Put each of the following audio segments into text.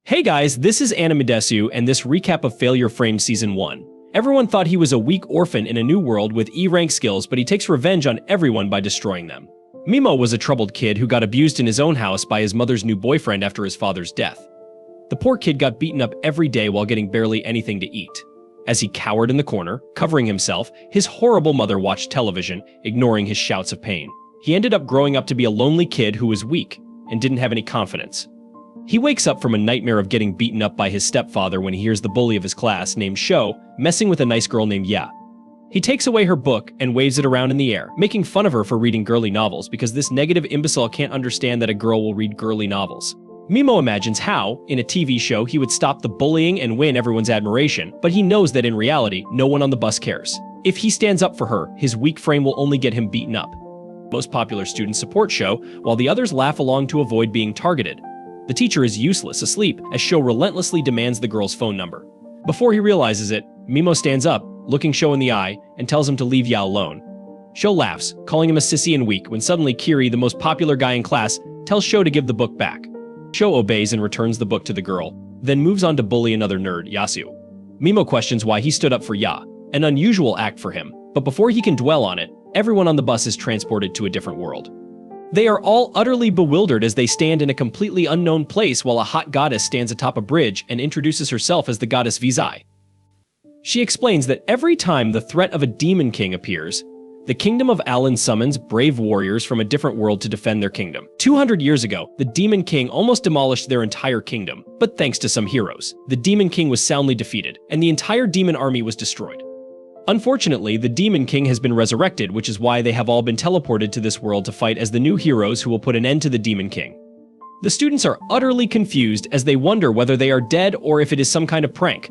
Hey guys, this is Animedesu and this recap of Failure Framed Season 1. Everyone thought he was a weak orphan in a new world with E-rank skills, but he takes revenge on everyone by destroying them. Mimo was a troubled kid who got abused in his own house by his mother's new boyfriend after his father's death. The poor kid got beaten up every day while getting barely anything to eat. As he cowered in the corner, covering himself, his horrible mother watched television, ignoring his shouts of pain. He ended up growing up to be a lonely kid who was weak and didn't have any confidence. He wakes up from a nightmare of getting beaten up by his stepfather when he hears the bully of his class, named Sho, messing with a nice girl named Ya. He takes away her book and waves it around in the air, making fun of her for reading girly novels because this negative imbecile can't understand that a girl will read girly novels. Mimo imagines how, in a TV show, he would stop the bullying and win everyone's admiration, but he knows that in reality, no one on the bus cares. If he stands up for her, his weak frame will only get him beaten up. Most popular students support Sho, while the others laugh along to avoid being targeted. The teacher is useless, asleep, as Sho relentlessly demands the girl's phone number. Before he realizes it, Mimo stands up, looking Sho in the eye, and tells him to leave Ya alone. Sho laughs, calling him a sissy and weak, when suddenly Kiri, the most popular guy in class, tells Sho to give the book back. Sho obeys and returns the book to the girl, then moves on to bully another nerd, Yasu. Mimo questions why he stood up for Ya, an unusual act for him, but before he can dwell on it, everyone on the bus is transported to a different world. They are all utterly bewildered as they stand in a completely unknown place while a hot goddess stands atop a bridge and introduces herself as the goddess Vizai. She explains that every time the threat of a demon king appears, the kingdom of Alan summons brave warriors from a different world to defend their kingdom. 200 years ago, the demon king almost demolished their entire kingdom, but thanks to some heroes, the demon king was soundly defeated, and the entire demon army was destroyed. Unfortunately, the Demon King has been resurrected, which is why they have all been teleported to this world to fight as the new heroes who will put an end to the Demon King. The students are utterly confused as they wonder whether they are dead or if it is some kind of prank.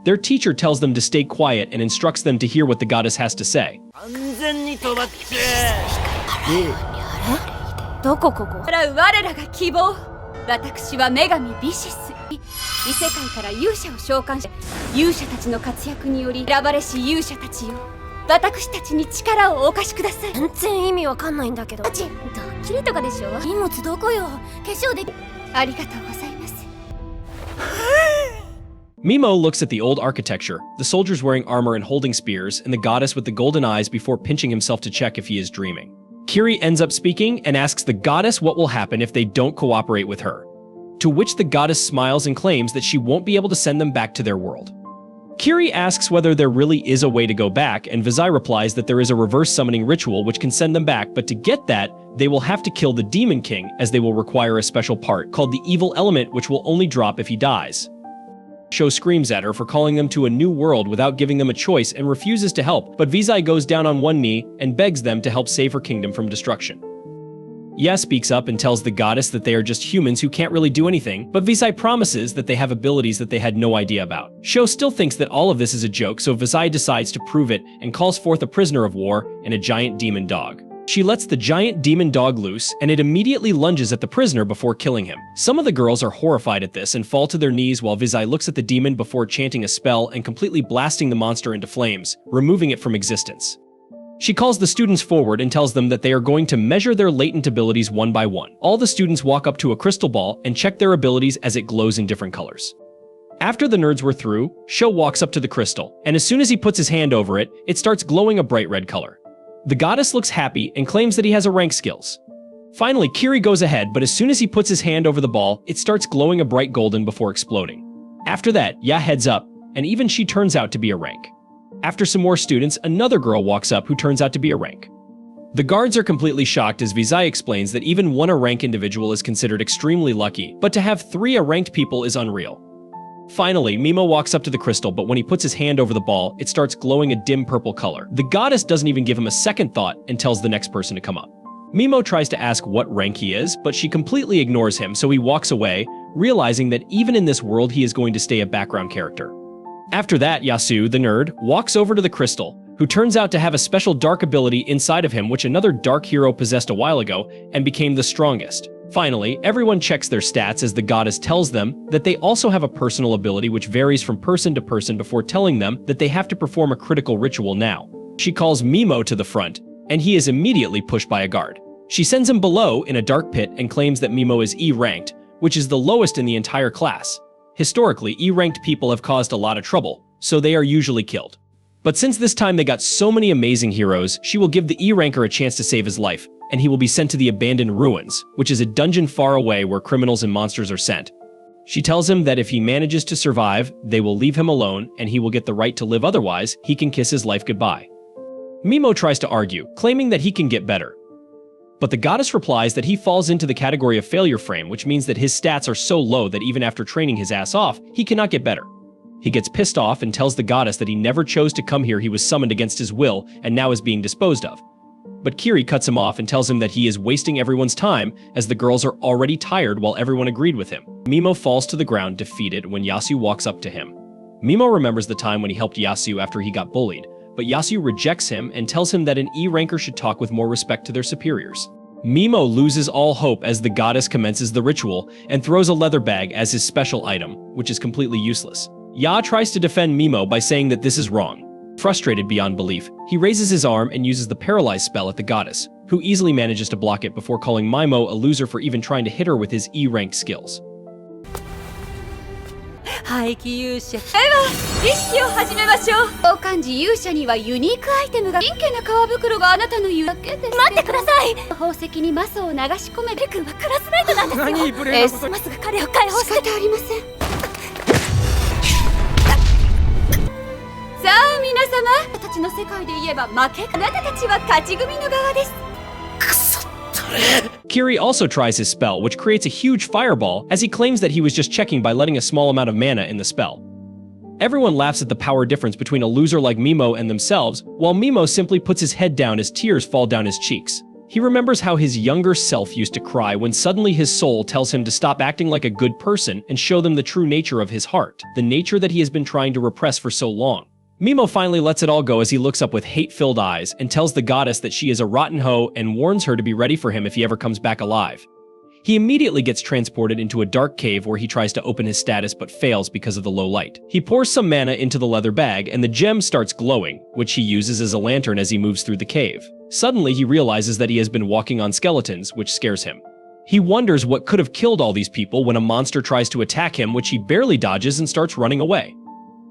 Their teacher tells them to stay quiet and instructs them to hear what the goddess has to say. Mimo looks at the old architecture, the soldiers wearing armor and holding spears, and the goddess with the golden eyes before pinching himself to check if he is dreaming. Kiri ends up speaking and asks the goddess what will happen if they don't cooperate with her, to which the goddess smiles and claims that she won't be able to send them back to their world. Kiri asks whether there really is a way to go back, and Vizai replies that there is a reverse summoning ritual which can send them back, but to get that, they will have to kill the Demon King, as they will require a special part called the Evil Element, which will only drop if he dies. Sho screams at her for calling them to a new world without giving them a choice and refuses to help, but Vizai goes down on one knee and begs them to help save her kingdom from destruction. Ya speaks up and tells the goddess that they are just humans who can't really do anything, but Vizai promises that they have abilities that they had no idea about. Sho still thinks that all of this is a joke, so Vizai decides to prove it and calls forth a prisoner of war and a giant demon dog. She lets the giant demon dog loose, and it immediately lunges at the prisoner before killing him. Some of the girls are horrified at this and fall to their knees while Vizai looks at the demon before chanting a spell and completely blasting the monster into flames, removing it from existence. She calls the students forward and tells them that they are going to measure their latent abilities one by one. All the students walk up to a crystal ball and check their abilities as it glows in different colors. After the nerds were through, Sho walks up to the crystal, and as soon as he puts his hand over it, it starts glowing a bright red color. The goddess looks happy and claims that he has a rank skills. Finally, Kiri goes ahead, but as soon as he puts his hand over the ball, it starts glowing a bright golden before exploding. After that, Ya heads up, and even she turns out to be a rank. After some more students, another girl walks up who turns out to be a rank. The guards are completely shocked as Vizai explains that even one a rank individual is considered extremely lucky, but to have 3 a ranked people is unreal. Finally, Mimo walks up to the crystal, but when he puts his hand over the ball, it starts glowing a dim purple color. The goddess doesn't even give him a second thought and tells the next person to come up. Mimo tries to ask what rank he is, but she completely ignores him, so he walks away, realizing that even in this world he is going to stay a background character. After that, Yasu, the nerd, walks over to the crystal, who turns out to have a special dark ability inside of him which another dark hero possessed a while ago and became the strongest. Finally, everyone checks their stats as the goddess tells them that they also have a personal ability which varies from person to person before telling them that they have to perform a critical ritual now. She calls Mimo to the front, and he is immediately pushed by a guard. She sends him below in a dark pit and claims that Mimo is E-ranked, which is the lowest in the entire class. Historically, E-ranked people have caused a lot of trouble, so they are usually killed. But since this time they got so many amazing heroes, she will give the E-ranker a chance to save his life, and he will be sent to the Abandoned Ruins, which is a dungeon far away where criminals and monsters are sent. She tells him that if he manages to survive, they will leave him alone and he will get the right to live, otherwise he can kiss his life goodbye. Mimo tries to argue, claiming that he can get better. But the goddess replies that he falls into the category of failure frame, which means that his stats are so low that even after training his ass off, he cannot get better. He gets pissed off and tells the goddess that he never chose to come here, he was summoned against his will and now is being disposed of. But Kiri cuts him off and tells him that he is wasting everyone's time as the girls are already tired while everyone agreed with him. Mimo falls to the ground defeated when Yasu walks up to him. Mimo remembers the time when he helped Yasu after he got bullied, but Yasu rejects him and tells him that an E-ranker should talk with more respect to their superiors. Mimo loses all hope as the goddess commences the ritual and throws a leather bag as his special item, which is completely useless. Ya tries to defend Mimo by saying that this is wrong. Frustrated beyond belief, he raises his arm and uses the paralyze spell at the goddess, who easily manages to block it before calling Mimo a loser for even trying to hit her with his E-ranked skills. 廃棄勇者。では、儀式を始めましょう。交換時勇者にはユニークアイテムが真剣な皮袋があなたの言うだけです。待ってください。宝石にマスを流し込め。レ君はクラスメイトなんですよ。何無礼なこと。マスが彼を解放して。仕方ありません。さあ皆様、たちの世界で言えば負け。あなたたちは勝ち組の側です。くそったれ。Kiri also tries his spell, which creates a huge fireball, as he claims that he was just checking by letting a small amount of mana in the spell. Everyone laughs at the power difference between a loser like Mimo and themselves, while Mimo simply puts his head down as tears fall down his cheeks. He remembers how his younger self used to cry when suddenly his soul tells him to stop acting like a good person and show them the true nature of his heart, the nature that he has been trying to repress for so long. Mimo finally lets it all go as he looks up with hate-filled eyes and tells the goddess that she is a rotten hoe and warns her to be ready for him if he ever comes back alive. He immediately gets transported into a dark cave where he tries to open his status but fails because of the low light. He pours some mana into the leather bag and the gem starts glowing, which he uses as a lantern as he moves through the cave. Suddenly he realizes that he has been walking on skeletons, which scares him. He wonders what could have killed all these people when a monster tries to attack him, which he barely dodges and starts running away.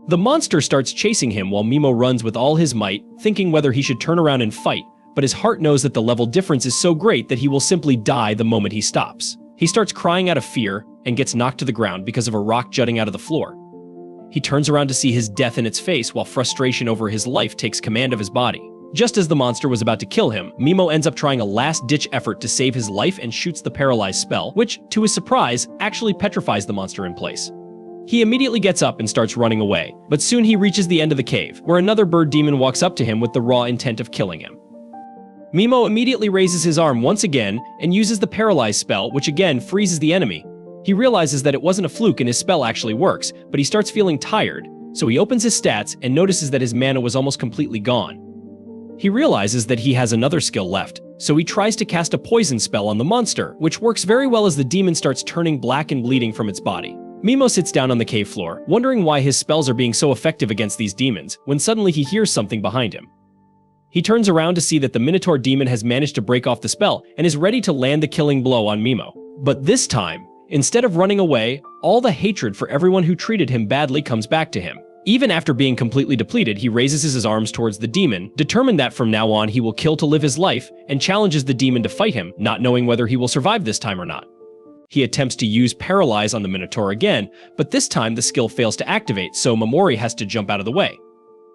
The monster starts chasing him while Mimo runs with all his might, thinking whether he should turn around and fight, but his heart knows that the level difference is so great that he will simply die the moment he stops. He starts crying out of fear and gets knocked to the ground because of a rock jutting out of the floor. He turns around to see his death in its face while frustration over his life takes command of his body. Just as the monster was about to kill him, Mimo ends up trying a last-ditch effort to save his life and shoots the paralyze spell, which, to his surprise, actually petrifies the monster in place. He immediately gets up and starts running away, but soon he reaches the end of the cave, where another bird demon walks up to him with the raw intent of killing him. Mimo immediately raises his arm once again and uses the paralyze spell, which again freezes the enemy. He realizes that it wasn't a fluke and his spell actually works, but he starts feeling tired, so he opens his stats and notices that his mana was almost completely gone. He realizes that he has another skill left, so he tries to cast a poison spell on the monster, which works very well as the demon starts turning black and bleeding from its body. Mimo sits down on the cave floor, wondering why his spells are being so effective against these demons, when suddenly he hears something behind him. He turns around to see that the Minotaur demon has managed to break off the spell and is ready to land the killing blow on Mimo. But this time, instead of running away, all the hatred for everyone who treated him badly comes back to him. Even after being completely depleted, he raises his arms towards the demon, determined that from now on he will kill to live his life, and challenges the demon to fight him, not knowing whether he will survive this time or not. He attempts to use Paralyze on the Minotaur again, but this time the skill fails to activate, so Momori has to jump out of the way.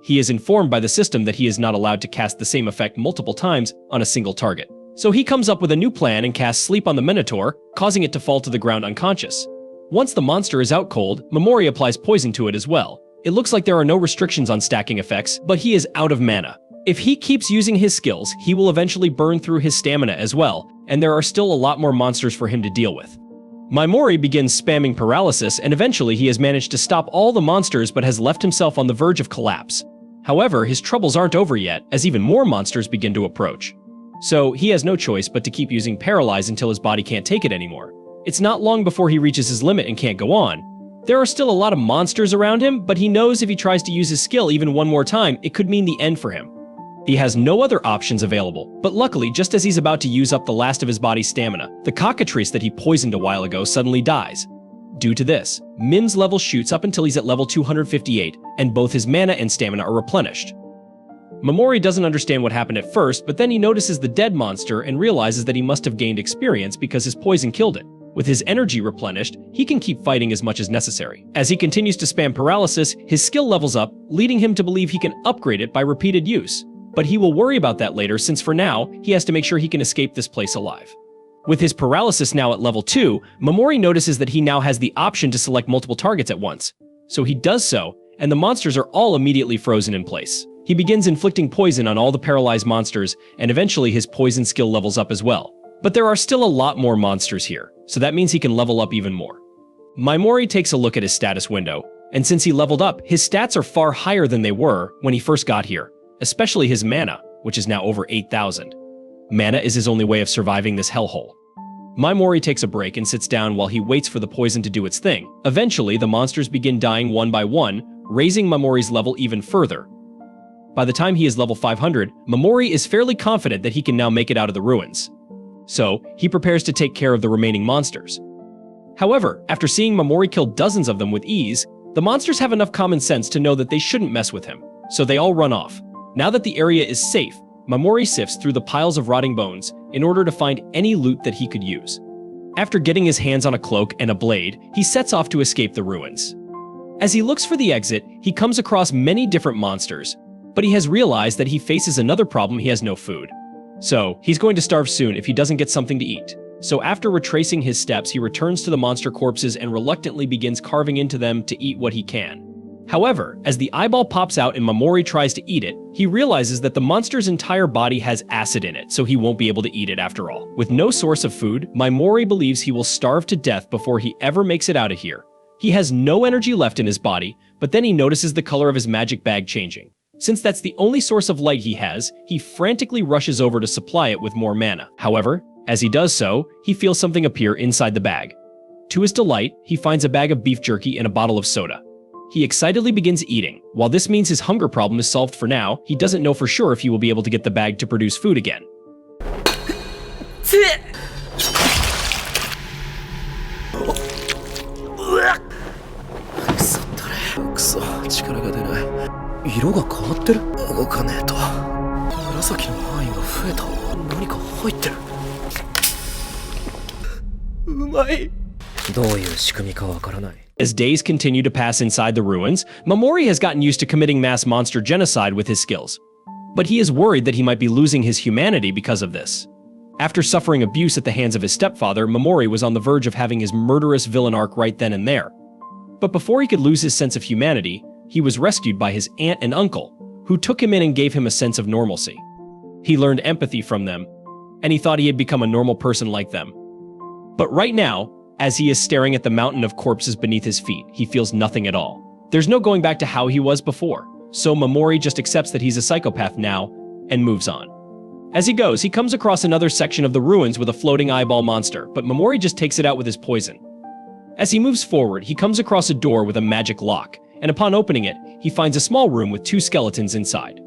He is informed by the system that he is not allowed to cast the same effect multiple times on a single target. So he comes up with a new plan and casts Sleep on the Minotaur, causing it to fall to the ground unconscious. Once the monster is out cold, Momori applies poison to it as well. It looks like there are no restrictions on stacking effects, but he is out of mana. If he keeps using his skills, he will eventually burn through his stamina as well, and there are still a lot more monsters for him to deal with. Momori begins spamming paralysis, and eventually he has managed to stop all the monsters but has left himself on the verge of collapse. However, his troubles aren't over yet, as even more monsters begin to approach. So he has no choice but to keep using Paralyze until his body can't take it anymore. It's not long before he reaches his limit and can't go on. There are still a lot of monsters around him, but he knows if he tries to use his skill even one more time, it could mean the end for him. He has no other options available, but luckily, just as he's about to use up the last of his body's stamina, the cockatrice that he poisoned a while ago suddenly dies. Due to this, Mim's level shoots up until he's at level 258, and both his mana and stamina are replenished. Mamori doesn't understand what happened at first, but then he notices the dead monster and realizes that he must have gained experience because his poison killed it. With his energy replenished, he can keep fighting as much as necessary. As he continues to spam paralysis, his skill levels up, leading him to believe he can upgrade it by repeated use. But he will worry about that later, since for now, he has to make sure he can escape this place alive. With his paralysis now at level 2, Mamori notices that he now has the option to select multiple targets at once. So he does so, and the monsters are all immediately frozen in place. He begins inflicting poison on all the paralyzed monsters, and eventually his poison skill levels up as well. But there are still a lot more monsters here, so that means he can level up even more. Mamori takes a look at his status window, and since he leveled up, his stats are far higher than they were when he first got here, especially his mana, which is now over 8,000. Mana is his only way of surviving this hellhole. Mamori takes a break and sits down while he waits for the poison to do its thing. Eventually, the monsters begin dying one by one, raising Mamori's level even further. By the time he is level 500, Mamori is fairly confident that he can now make it out of the ruins. So, he prepares to take care of the remaining monsters. However, after seeing Mamori kill dozens of them with ease, the monsters have enough common sense to know that they shouldn't mess with him, so they all run off. Now that the area is safe, Mamori sifts through the piles of rotting bones in order to find any loot that he could use. After getting his hands on a cloak and a blade, he sets off to escape the ruins. As he looks for the exit, he comes across many different monsters, but he has realized that he faces another problem: he has no food. So, he's going to starve soon if he doesn't get something to eat. So after retracing his steps, he returns to the monster corpses and reluctantly begins carving into them to eat what he can. However, as the eyeball pops out and Mamori tries to eat it, he realizes that the monster's entire body has acid in it, so he won't be able to eat it after all. With no source of food, Mamori believes he will starve to death before he ever makes it out of here. He has no energy left in his body, but then he notices the color of his magic bag changing. Since that's the only source of light he has, he frantically rushes over to supply it with more mana. However, as he does so, he feels something appear inside the bag. To his delight, he finds a bag of beef jerky and a bottle of soda. He excitedly begins eating. While this means his hunger problem is solved for now, he doesn't know for sure if he will be able to get the bag to produce food again. As days continue to pass inside the ruins, Mamori has gotten used to committing mass monster genocide with his skills. But he is worried that he might be losing his humanity because of this. After suffering abuse at the hands of his stepfather, Mamori was on the verge of having his murderous villain arc right then and there. But before he could lose his sense of humanity, he was rescued by his aunt and uncle, who took him in and gave him a sense of normalcy. He learned empathy from them, and he thought he had become a normal person like them. But right now, as he is staring at the mountain of corpses beneath his feet, he feels nothing at all. There's no going back to how he was before, so Mamori just accepts that he's a psychopath now and moves on. As he goes, he comes across another section of the ruins with a floating eyeball monster, but Mamori just takes it out with his poison. As he moves forward, he comes across a door with a magic lock, and upon opening it, he finds a small room with 2 skeletons inside.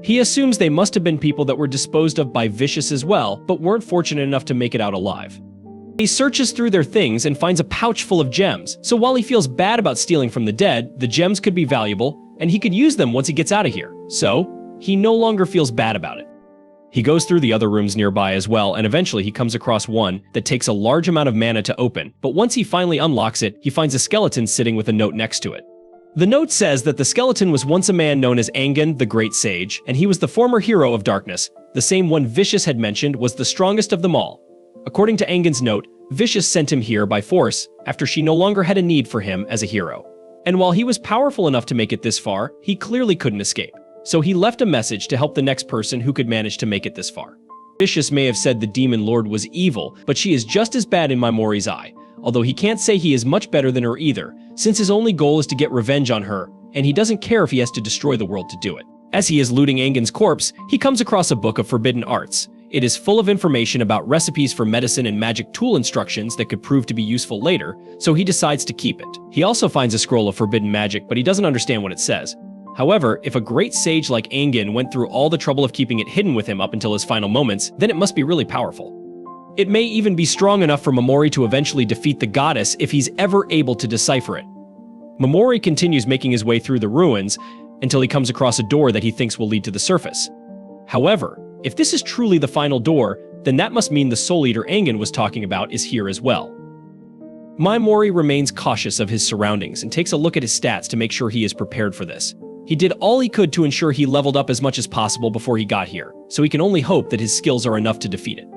He assumes they must have been people that were disposed of by Vicious as well, but weren't fortunate enough to make it out alive. He searches through their things and finds a pouch full of gems, so while he feels bad about stealing from the dead, the gems could be valuable, and he could use them once he gets out of here. So, he no longer feels bad about it. He goes through the other rooms nearby as well, and eventually he comes across one that takes a large amount of mana to open, but once he finally unlocks it, he finds a skeleton sitting with a note next to it. The note says that the skeleton was once a man known as Angan, the Great Sage, and he was the former hero of darkness. The same one Vicious had mentioned was the strongest of them all. According to Angan's note, Vicious sent him here by force after she no longer had a need for him as a hero. And while he was powerful enough to make it this far, he clearly couldn't escape. So he left a message to help the next person who could manage to make it this far. Vicious may have said the Demon Lord was evil, but she is just as bad in Mamori's eye, although he can't say he is much better than her either, since his only goal is to get revenge on her, and he doesn't care if he has to destroy the world to do it. As he is looting Angan's corpse, he comes across a book of forbidden arts. It is full of information about recipes for medicine and magic tool instructions that could prove to be useful later, so he decides to keep it. He also finds a scroll of forbidden magic, but he doesn't understand what it says. However, if a great sage like Angen went through all the trouble of keeping it hidden with him up until his final moments, then it must be really powerful. It may even be strong enough for Momori to eventually defeat the goddess if he's ever able to decipher it. Momori continues making his way through the ruins until he comes across a door that he thinks will lead to the surface. However, if this is truly the final door, then that must mean the Soul Eater Angen was talking about is here as well. Momori remains cautious of his surroundings and takes a look at his stats to make sure he is prepared for this. He did all he could to ensure he leveled up as much as possible before he got here, so he can only hope that his skills are enough to defeat it.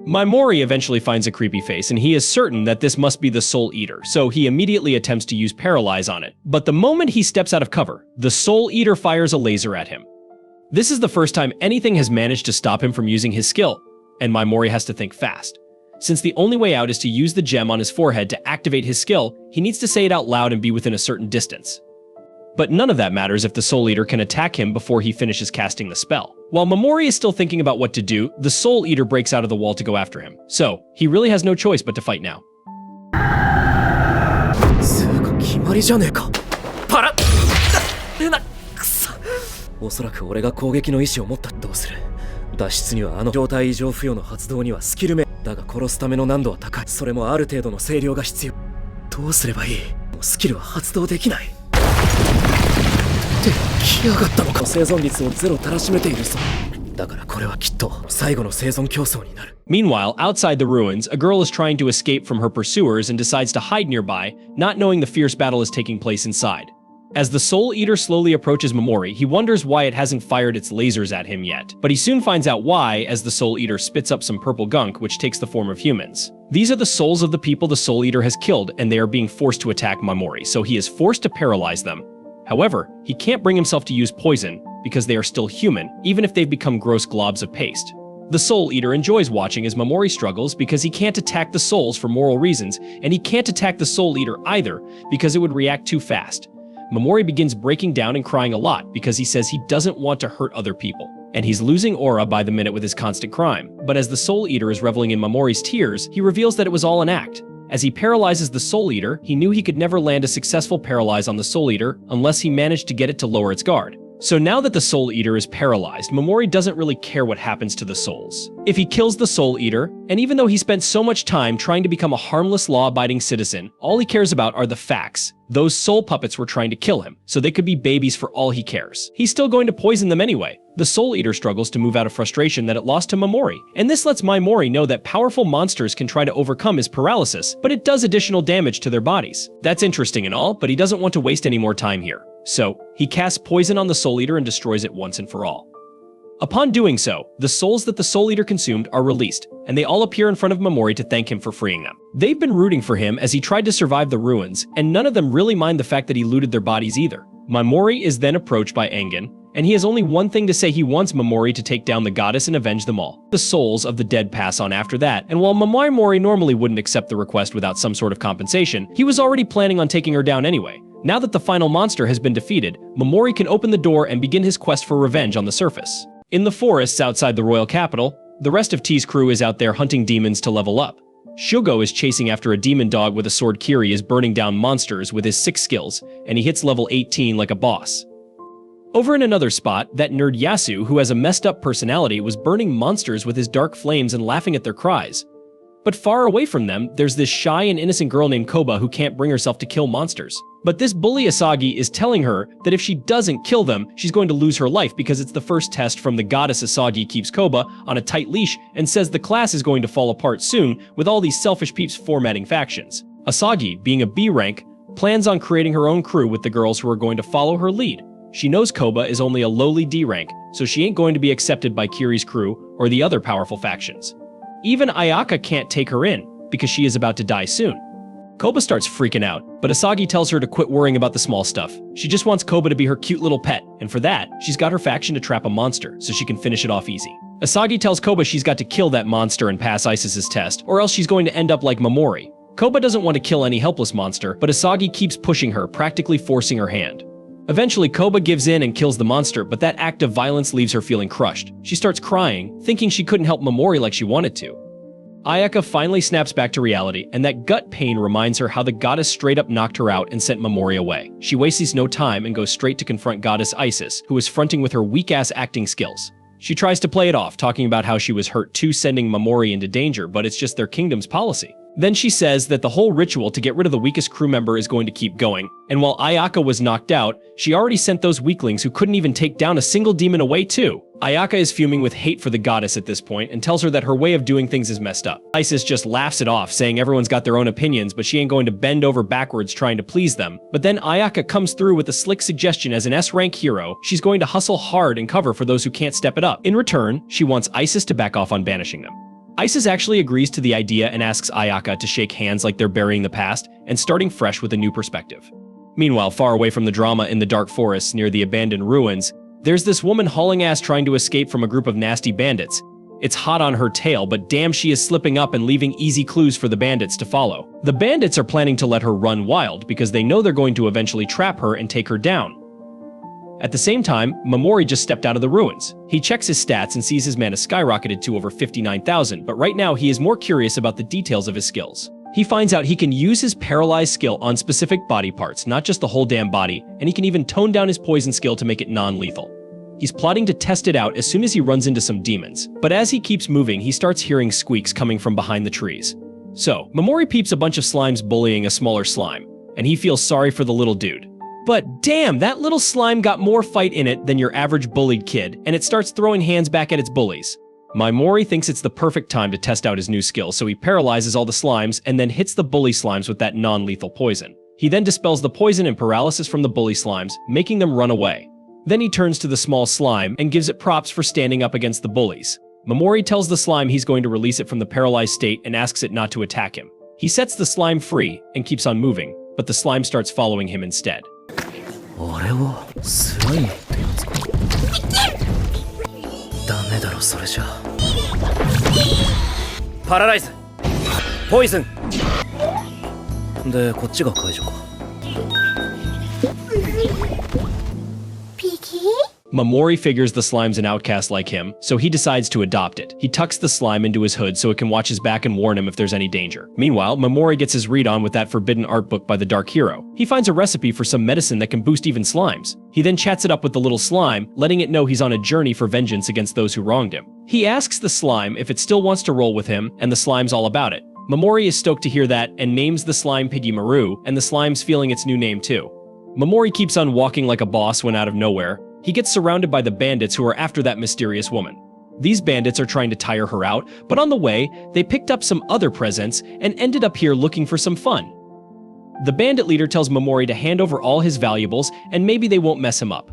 Momori eventually finds a creepy face, and he is certain that this must be the Soul Eater, so he immediately attempts to use Paralyze on it. But the moment he steps out of cover, the Soul Eater fires a laser at him. This is the first time anything has managed to stop him from using his skill, and Momori has to think fast. Since the only way out is to use the gem on his forehead to activate his skill, he needs to say it out loud and be within a certain distance. But none of that matters if the Soul Eater can attack him before he finishes casting the spell. While Momori is still thinking about what to do, the Soul Eater breaks out of the wall to go after him. So, he really has no choice but to fight now. つうか決まりじゃねえか。パラッなくそ。おそらく俺が攻撃の意思を持った。どうする。脱出にはあの状態異常付与の発動にはスキル目だが殺すための難度は高い。それもある程度の声量が必要。どうすればいい。スキルは発動できない。って来やがったのか。生存率をゼロたらしめているぞ。だからこれはきっと最後の生存競争になる。Meanwhile, outside the ruins, a girl is trying to escape from her pursuers and decides to hide nearby, not knowing the fierce battle is taking place inside. As the Soul Eater slowly approaches Momori, he wonders why it hasn't fired its lasers at him yet. But he soon finds out why, as the Soul Eater spits up some purple gunk, which takes the form of humans. These are the souls of the people the Soul Eater has killed, and they are being forced to attack Momori, so he is forced to paralyze them. However, he can't bring himself to use poison, because they are still human, even if they've become gross globs of paste. The Soul Eater enjoys watching as Momori struggles because he can't attack the souls for moral reasons, and he can't attack the Soul Eater either, because it would react too fast. Momori begins breaking down and crying a lot because he says he doesn't want to hurt other people. And he's losing aura by the minute with his constant crime. But as the Soul Eater is reveling in Momori's tears, he reveals that it was all an act. As he paralyzes the Soul Eater, he knew he could never land a successful paralyze on the Soul Eater unless he managed to get it to lower its guard. So now that the Soul Eater is paralyzed, Momori doesn't really care what happens to the souls. If he kills the Soul Eater, and even though he spent so much time trying to become a harmless, law-abiding citizen, all he cares about are the facts. Those soul puppets were trying to kill him, so they could be babies for all he cares. He's still going to poison them anyway. The Soul Eater struggles to move out of frustration that it lost to Momori, and this lets Momori know that powerful monsters can try to overcome his paralysis, but it does additional damage to their bodies. That's interesting and all, but he doesn't want to waste any more time here. So, he casts poison on the Soul Eater and destroys it once and for all. Upon doing so, the souls that the Soul Eater consumed are released, and they all appear in front of Momori to thank him for freeing them. They've been rooting for him as he tried to survive the ruins, and none of them really mind the fact that he looted their bodies either. Momori is then approached by Angen, and he has only one thing to say: he wants Momori to take down the goddess and avenge them all. The souls of the dead pass on after that, and while Momori normally wouldn't accept the request without some sort of compensation, he was already planning on taking her down anyway. Now that the final monster has been defeated, Momori can open the door and begin his quest for revenge on the surface. In the forests outside the royal capital, the rest of T's crew is out there hunting demons to level up. Shugo is chasing after a demon dog with a sword. Kiri is burning down monsters with his 6 skills, and he hits level 18 like a boss. Over in another spot, that nerd Yasu, who has a messed up personality, was burning monsters with his dark flames and laughing at their cries. But far away from them, there's this shy and innocent girl named Koba who can't bring herself to kill monsters. But this bully Asagi is telling her that if she doesn't kill them, she's going to lose her life because it's the first test from the goddess. Asagi keeps Koba on a tight leash and says the class is going to fall apart soon with all these selfish peeps formatting factions. Asagi, being a B rank, plans on creating her own crew with the girls who are going to follow her lead. She knows Koba is only a lowly D rank, so she ain't going to be accepted by Kiri's crew or the other powerful factions. Even Ayaka can't take her in, because she is about to die soon. Koba starts freaking out, but Asagi tells her to quit worrying about the small stuff. She just wants Koba to be her cute little pet, and for that, she's got her faction to trap a monster, so she can finish it off easy. Asagi tells Koba she's got to kill that monster and pass Isis's test, or else she's going to end up like Momori. Koba doesn't want to kill any helpless monster, but Asagi keeps pushing her, practically forcing her hand. Eventually, Koba gives in and kills the monster, but that act of violence leaves her feeling crushed. She starts crying, thinking she couldn't help Momori like she wanted to. Ayaka finally snaps back to reality, and that gut pain reminds her how the goddess straight up knocked her out and sent Momori away. She wastes no time and goes straight to confront goddess Isis, who is fronting with her weak-ass acting skills. She tries to play it off, talking about how she was hurt too, sending Momori into danger, but it's just their kingdom's policy. Then she says that the whole ritual to get rid of the weakest crew member is going to keep going, and while Ayaka was knocked out, she already sent those weaklings who couldn't even take down a single demon away too. Ayaka is fuming with hate for the goddess at this point and tells her that her way of doing things is messed up. Isis just laughs it off, saying everyone's got their own opinions, but she ain't going to bend over backwards trying to please them. But then Ayaka comes through with a slick suggestion. As an S-rank hero, she's going to hustle hard and cover for those who can't step it up. In return, she wants Isis to back off on banishing them. Isis actually agrees to the idea and asks Ayaka to shake hands like they're burying the past and starting fresh with a new perspective. Meanwhile, far away from the drama in the dark forests near the abandoned ruins, there's this woman hauling ass trying to escape from a group of nasty bandits. It's hot on her tail, but damn, she is slipping up and leaving easy clues for the bandits to follow. The bandits are planning to let her run wild because they know they're going to eventually trap her and take her down. At the same time, Momori just stepped out of the ruins. He checks his stats and sees his mana skyrocketed to over 59,000, but right now he is more curious about the details of his skills. He finds out he can use his paralyzed skill on specific body parts, not just the whole damn body, and he can even tone down his poison skill to make it non-lethal. He's plotting to test it out as soon as he runs into some demons, but as he keeps moving, he starts hearing squeaks coming from behind the trees. So, Momori peeps a bunch of slimes bullying a smaller slime, and he feels sorry for the little dude. But damn, that little slime got more fight in it than your average bullied kid, and it starts throwing hands back at its bullies. Momori thinks it's the perfect time to test out his new skill, so he paralyzes all the slimes and then hits the bully slimes with that non-lethal poison. He then dispels the poison and paralysis from the bully slimes, making them run away. Then he turns to the small slime and gives it props for standing up against the bullies. Momori tells the slime he's going to release it from the paralyzed state and asks it not to attack him. He sets the slime free and keeps on moving, but the slime starts following him instead. 俺をスライムってやつか。ダメだろそれじゃ。パラライズ、ポイズン。でこっちが解除か。Momori figures the slime's an outcast like him, so he decides to adopt it. He tucks the slime into his hood so it can watch his back and warn him if there's any danger. Meanwhile, Momori gets his read on with that forbidden art book by the Dark Hero. He finds a recipe for some medicine that can boost even slimes. He then chats it up with the little slime, letting it know he's on a journey for vengeance against those who wronged him. He asks the slime if it still wants to roll with him, and the slime's all about it. Momori is stoked to hear that and names the slime Piggy Maru, and the slime's feeling its new name too. Momori keeps on walking like a boss when out of nowhere. He gets surrounded by the bandits who are after that mysterious woman. These bandits are trying to tire her out, but on the way, they picked up some other presents and ended up here looking for some fun. The bandit leader tells Momori to hand over all his valuables and maybe they won't mess him up.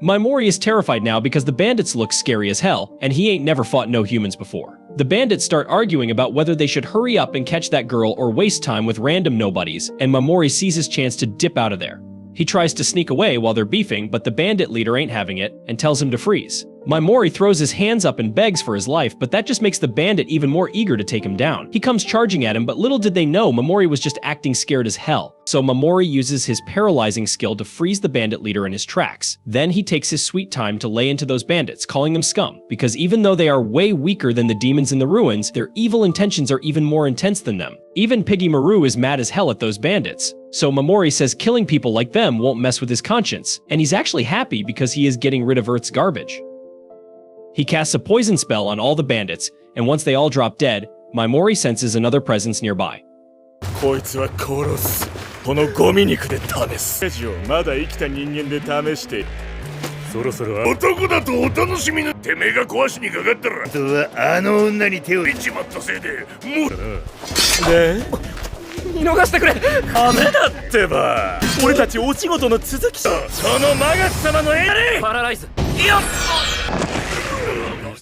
Momori is terrified now because the bandits look scary as hell, and he ain't never fought no humans before. The bandits start arguing about whether they should hurry up and catch that girl or waste time with random nobodies, and Momori sees his chance to dip out of there. He tries to sneak away while they're beefing, but the bandit leader ain't having it and tells him to freeze. Momori throws his hands up and begs for his life, but that just makes the bandit even more eager to take him down. He comes charging at him, but little did they know Momori was just acting scared as hell. So Momori uses his paralyzing skill to freeze the bandit leader in his tracks. Then he takes his sweet time to lay into those bandits, calling them scum, because even though they are way weaker than the demons in the ruins, their evil intentions are even more intense than them. Even Piggy Maru is mad as hell at those bandits. So Momori says killing people like them won't mess with his conscience, and he's actually happy because he is getting rid of Earth's garbage. He casts a poison spell on all the bandits, and once they all drop dead, Momori senses another presence nearby. こいつは殺す。このゴミ肉で試す。まだ生きた人間で試して。そろそろ男だとお楽しみのてめえが壊しにかかったら。あとはあの女に手を入れちまったせいでもう。で見逃してくれ。ダメだってば。俺たちお仕事の続きさ。そのマガス様のエレパラライズ。よっ。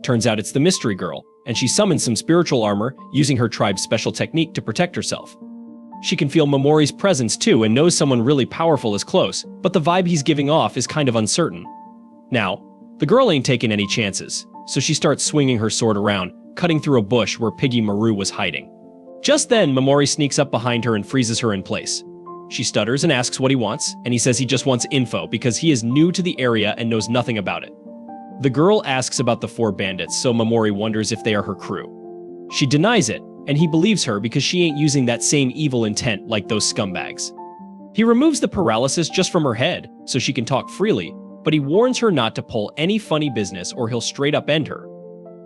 Turns out it's the mystery girl, and she summons some spiritual armor using her tribe's special technique to protect herself. She can feel Momori's presence too and knows someone really powerful is close, but the vibe he's giving off is kind of uncertain. Now, the girl ain't taking any chances, so she starts swinging her sword around, cutting through a bush where Piggy Maru was hiding. Just then, Momori sneaks up behind her and freezes her in place. She stutters and asks what he wants, and he says he just wants info because he is new to the area and knows nothing about it. The girl asks about the 4 bandits, so Momori wonders if they are her crew. She denies it, and he believes her because she ain't using that same evil intent like those scumbags. He removes the paralysis just from her head so she can talk freely, but he warns her not to pull any funny business or he'll straight up end her.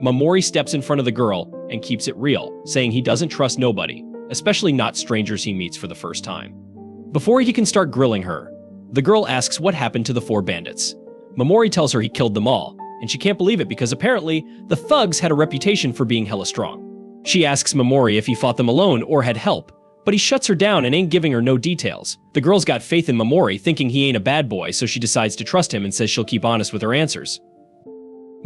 Mamori steps in front of the girl and keeps it real, saying he doesn't trust nobody, especially not strangers he meets for the first time. Before he can start grilling her, the girl asks what happened to the 4 bandits. Mamori tells her he killed them all, and she can't believe it because apparently the thugs had a reputation for being hella strong. She asks Mamori if he fought them alone or had help, but he shuts her down and ain't giving her no details. The girl's got faith in Mamori, thinking he ain't a bad boy, so she decides to trust him and says she'll keep honest with her answers.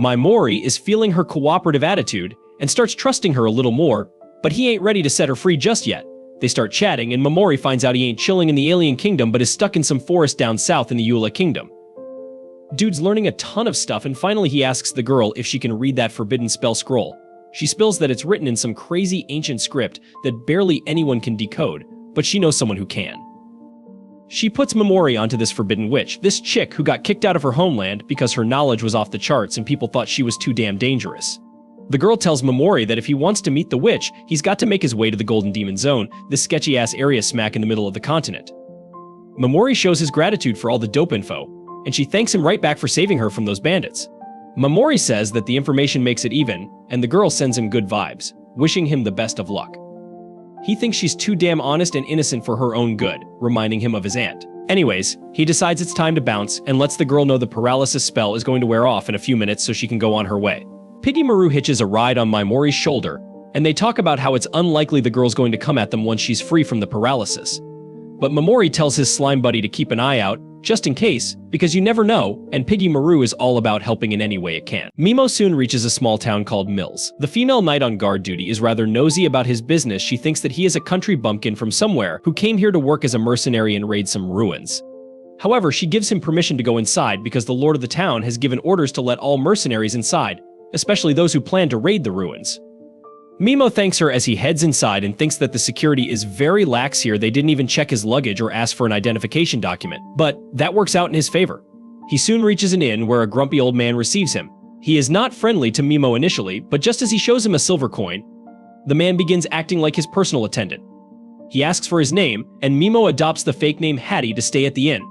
Mamori is feeling her cooperative attitude and starts trusting her a little more, but he ain't ready to set her free just yet. They start chatting and Mamori finds out he ain't chilling in the alien kingdom but is stuck in some forest down south in the Eula kingdom. Dude's learning a ton of stuff and finally he asks the girl if she can read that forbidden spell scroll. She spills that it's written in some crazy ancient script that barely anyone can decode, but she knows someone who can. She puts Mamori onto this forbidden witch, this chick who got kicked out of her homeland because her knowledge was off the charts and people thought she was too damn dangerous. The girl tells Mamori that if he wants to meet the witch, he's got to make his way to the Golden Demon Zone, this sketchy-ass area smack in the middle of the continent. Mamori shows his gratitude for all the dope info, and she thanks him right back for saving her from those bandits. Mamori says that the information makes it even, and the girl sends him good vibes, wishing him the best of luck. He thinks she's too damn honest and innocent for her own good, reminding him of his aunt. Anyways, he decides it's time to bounce and lets the girl know the paralysis spell is going to wear off in a few minutes so she can go on her way. Piggy Maru hitches a ride on Mamori's shoulder, and they talk about how it's unlikely the girl's going to come at them once she's free from the paralysis. But Mamori tells his slime buddy to keep an eye out, just in case, because you never know, and Piggy Maru is all about helping in any way it can. Mimo soon reaches a small town called Mills. The female knight on guard duty is rather nosy about his business. She thinks that he is a country bumpkin from somewhere who came here to work as a mercenary and raid some ruins. However, she gives him permission to go inside because the lord of the town has given orders to let all mercenaries inside, especially those who plan to raid the ruins. Mimo thanks her as he heads inside and thinks that the security is very lax here. They didn't even check his luggage or ask for an identification document, but that works out in his favor. He soon reaches an inn where a grumpy old man receives him. He is not friendly to Mimo initially, but just as he shows him a silver coin, the man begins acting like his personal attendant. He asks for his name, and Mimo adopts the fake name Hattie to stay at the inn.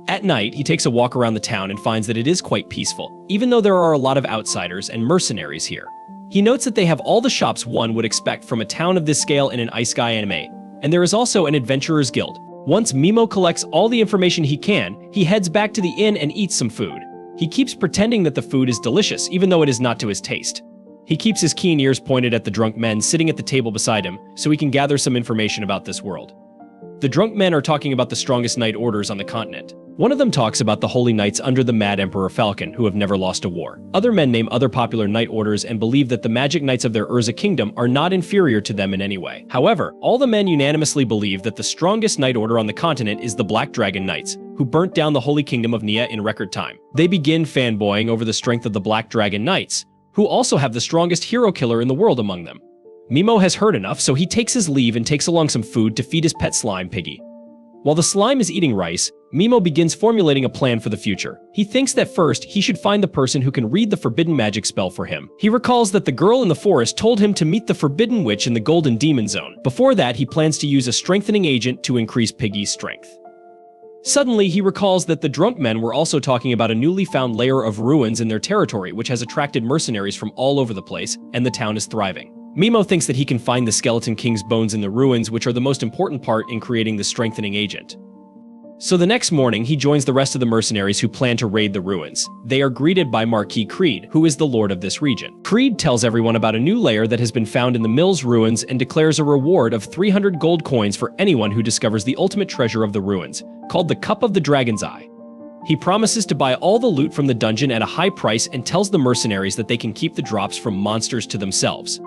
At night, he takes a walk around the town and finds that it is quite peaceful, even though there are a lot of outsiders and mercenaries here. He notes that they have all the shops one would expect from a town of this scale in an Isekai anime, and there is also an adventurer's guild. Once Mimo collects all the information he can, he heads back to the inn and eats some food. He keeps pretending that the food is delicious, even though it is not to his taste. He keeps his keen ears pointed at the drunk men sitting at the table beside him, so he can gather some information about this world. The drunk men are talking about the strongest knight orders on the continent. One of them talks about the holy knights under the Mad Emperor Falcon, who have never lost a war. Other men name other popular knight orders and believe that the magic knights of their Urza kingdom are not inferior to them in any way. However, all the men unanimously believe that the strongest knight order on the continent is the Black Dragon Knights, who burnt down the holy kingdom of Nia in record time. They begin fanboying over the strength of the Black Dragon Knights, who also have the strongest hero killer in the world among them. Mimo has heard enough, so he takes his leave and takes along some food to feed his pet slime, Piggy. While the slime is eating rice, Mimo begins formulating a plan for the future. He thinks that first, he should find the person who can read the forbidden magic spell for him. He recalls that the girl in the forest told him to meet the forbidden witch in the Golden Demon Zone. Before that, he plans to use a strengthening agent to increase Piggy's strength. Suddenly, he recalls that the drunk men were also talking about a newly found layer of ruins in their territory, which has attracted mercenaries from all over the place, and the town is thriving. Mimo thinks that he can find the Skeleton King's bones in the ruins, which are the most important part in creating the strengthening agent. So the next morning, he joins the rest of the mercenaries who plan to raid the ruins. They are greeted by Marquis Creed, who is the lord of this region. Creed tells everyone about a new layer that has been found in the Mills ruins and declares a reward of 300 gold coins for anyone who discovers the ultimate treasure of the ruins, called the Cup of the Dragon's Eye. He promises to buy all the loot from the dungeon at a high price and tells the mercenaries that they can keep the drops from monsters to themselves.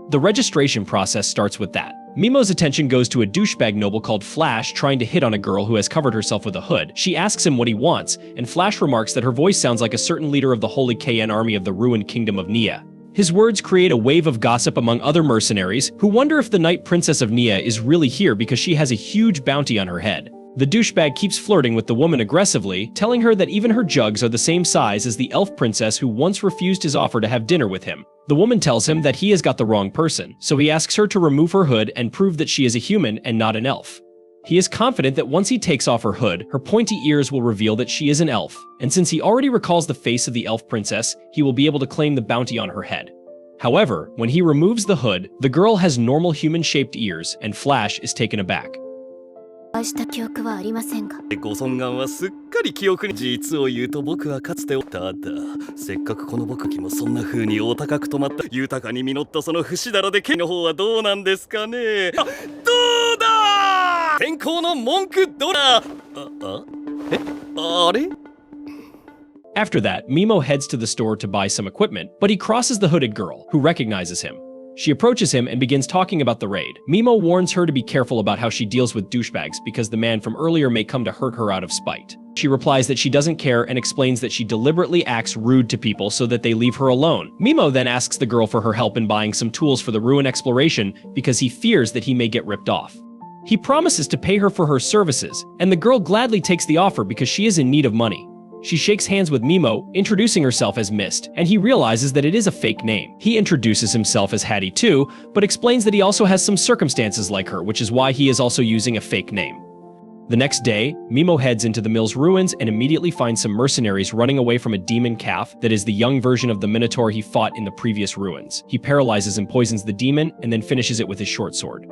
The registration process starts with that. Mimo's attention goes to a douchebag noble called Flash trying to hit on a girl who has covered herself with a hood. She asks him what he wants, and Flash remarks that her voice sounds like a certain leader of the Holy KN army of the ruined kingdom of Nia. His words create a wave of gossip among other mercenaries, who wonder if the Night Princess of Nia is really here because she has a huge bounty on her head. The douchebag keeps flirting with the woman aggressively, telling her that even her jugs are the same size as the elf princess who once refused his offer to have dinner with him. The woman tells him that he has got the wrong person, so he asks her to remove her hood and prove that she is a human and not an elf. He is confident that once he takes off her hood, her pointy ears will reveal that she is an elf, and since he already recalls the face of the elf princess, he will be able to claim the bounty on her head. However, when he removes the hood, the girl has normal human-shaped ears, and Flash is taken aback. した記憶はありませんが。ご尊顔はすっかり記憶に。実を言うと僕はかつてただせっかくこの僕にもそんな風にお高く止まった豊かに実ったその節だらで剣の方はどうなんですかね。どうだ天候の文句どうだ。あれ After that, Mimo heads to the store to buy some equipment, but he crosses the hooded girl, who recognizes him. She approaches him and begins talking about the raid. Mimo warns her to be careful about how she deals with douchebags because the man from earlier may come to hurt her out of spite. She replies that she doesn't care and explains that she deliberately acts rude to people so that they leave her alone. Mimo then asks the girl for her help in buying some tools for the ruin exploration because he fears that he may get ripped off. He promises to pay her for her services, and the girl gladly takes the offer because she is in need of money. She shakes hands with Mimo, introducing herself as Mist, and he realizes that it is a fake name. He introduces himself as Hattie too, but explains that he also has some circumstances like her, which is why he is also using a fake name. The next day, Mimo heads into the mill's ruins and immediately finds some mercenaries running away from a demon calf that is the young version of the minotaur he fought in the previous ruins. He paralyzes and poisons the demon, and then finishes it with his short sword.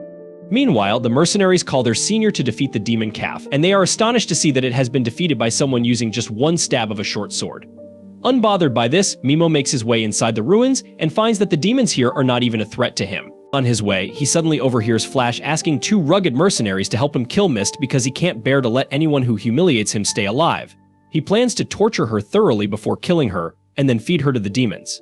Meanwhile, the mercenaries call their senior to defeat the demon calf, and they are astonished to see that it has been defeated by someone using just one stab of a short sword. Unbothered by this, Mimo makes his way inside the ruins and finds that the demons here are not even a threat to him. On his way, he suddenly overhears Flash asking two rugged mercenaries to help him kill Mist because he can't bear to let anyone who humiliates him stay alive. He plans to torture her thoroughly before killing her, and then feed her to the demons.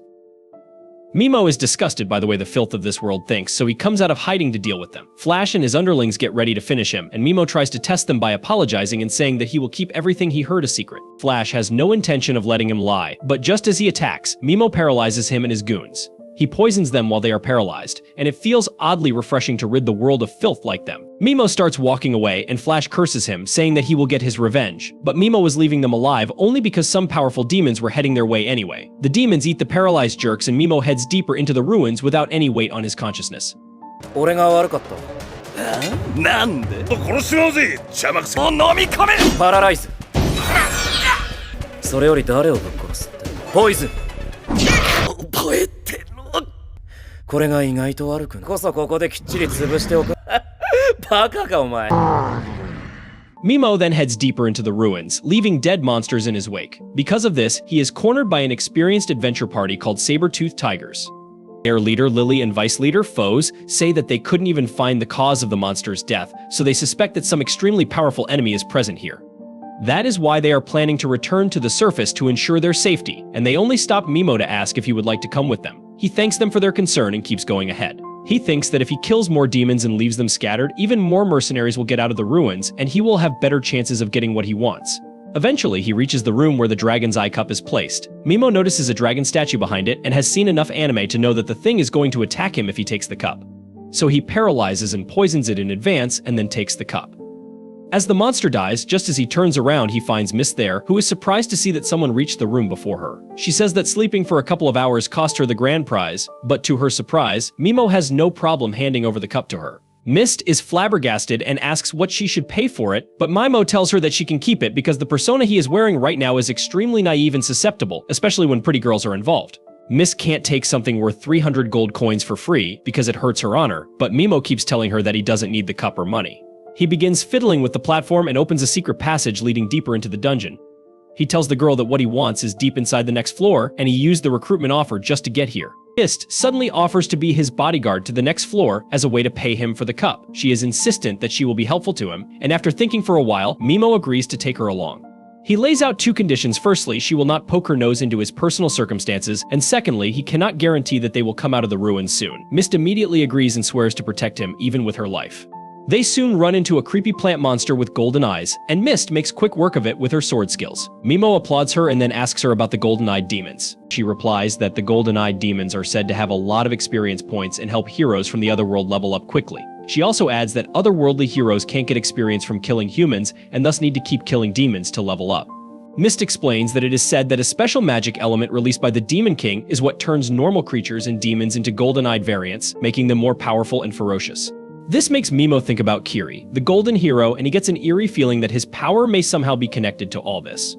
Mimo is disgusted by the way the filth of this world thinks, so he comes out of hiding to deal with them. Flash and his underlings get ready to finish him, and Mimo tries to test them by apologizing and saying that he will keep everything he heard a secret. Flash has no intention of letting him lie, but just as he attacks, Mimo paralyzes him and his goons. He poisons them while they are paralyzed, and it feels oddly refreshing to rid the world of filth like them. Mimo starts walking away, and Flash curses him, saying that he will get his revenge, but Mimo was leaving them alive only because some powerful demons were heading their way anyway. The demons eat the paralyzed jerks, and Mimo heads deeper into the ruins without any weight on his consciousness. 俺が悪かったなんで殺しまうぜ邪魔くせ飲み込めパラライズそれより誰をぶっ殺すってポイズン覚えてるこれが意外と悪くなこそここできっちり潰しておくバカかお前 Mimo then heads deeper into the ruins, leaving dead monsters in his wake. Because of this, he is cornered by an experienced adventure party called Saber-Toothed Tigers. Their leader, Lily, and vice leader, Foes, say that they couldn't even find the cause of the monster's death, so they suspect that some extremely powerful enemy is present here. That is why they are planning to return to the surface to ensure their safety, and they only stop Mimo to ask if he would like to come with them. He thanks them for their concern and keeps going ahead. He thinks that if he kills more demons and leaves them scattered, even more mercenaries will get out of the ruins, and he will have better chances of getting what he wants. Eventually, he reaches the room where the dragon's eye cup is placed. Mimo notices a dragon statue behind it and has seen enough anime to know that the thing is going to attack him if he takes the cup. So he paralyzes and poisons it in advance and then takes the cup. As the monster dies, just as he turns around, he finds Mist there, who is surprised to see that someone reached the room before her. She says that sleeping for a couple of hours cost her the grand prize, but to her surprise, Mimo has no problem handing over the cup to her. Mist is flabbergasted and asks what she should pay for it, but Mimo tells her that she can keep it because the persona he is wearing right now is extremely naive and susceptible, especially when pretty girls are involved. Mist can't take something worth 300 gold coins for free because it hurts her honor, but Mimo keeps telling her that he doesn't need the cup or money. He begins fiddling with the platform and opens a secret passage leading deeper into the dungeon. He tells the girl that what he wants is deep inside the next floor, and he used the recruitment offer just to get here. Mist suddenly offers to be his bodyguard to the next floor as a way to pay him for the cup. She is insistent that she will be helpful to him, and after thinking for a while, Mimo agrees to take her along. He lays out two conditions. Firstly, she will not poke her nose into his personal circumstances, and secondly, he cannot guarantee that they will come out of the ruins soon. Mist immediately agrees and swears to protect him, even with her life. They soon run into a creepy plant monster with golden eyes, and Mist makes quick work of it with her sword skills. Mimo applauds her and then asks her about the golden-eyed demons. She replies that the golden-eyed demons are said to have a lot of experience points and help heroes from the other world level up quickly. She also adds that otherworldly heroes can't get experience from killing humans and thus need to keep killing demons to level up. Mist explains that it is said that a special magic element released by the Demon King is what turns normal creatures and demons into golden-eyed variants, making them more powerful and ferocious. This makes Mimo think about Kiri, the golden hero, and he gets an eerie feeling that his power may somehow be connected to all this.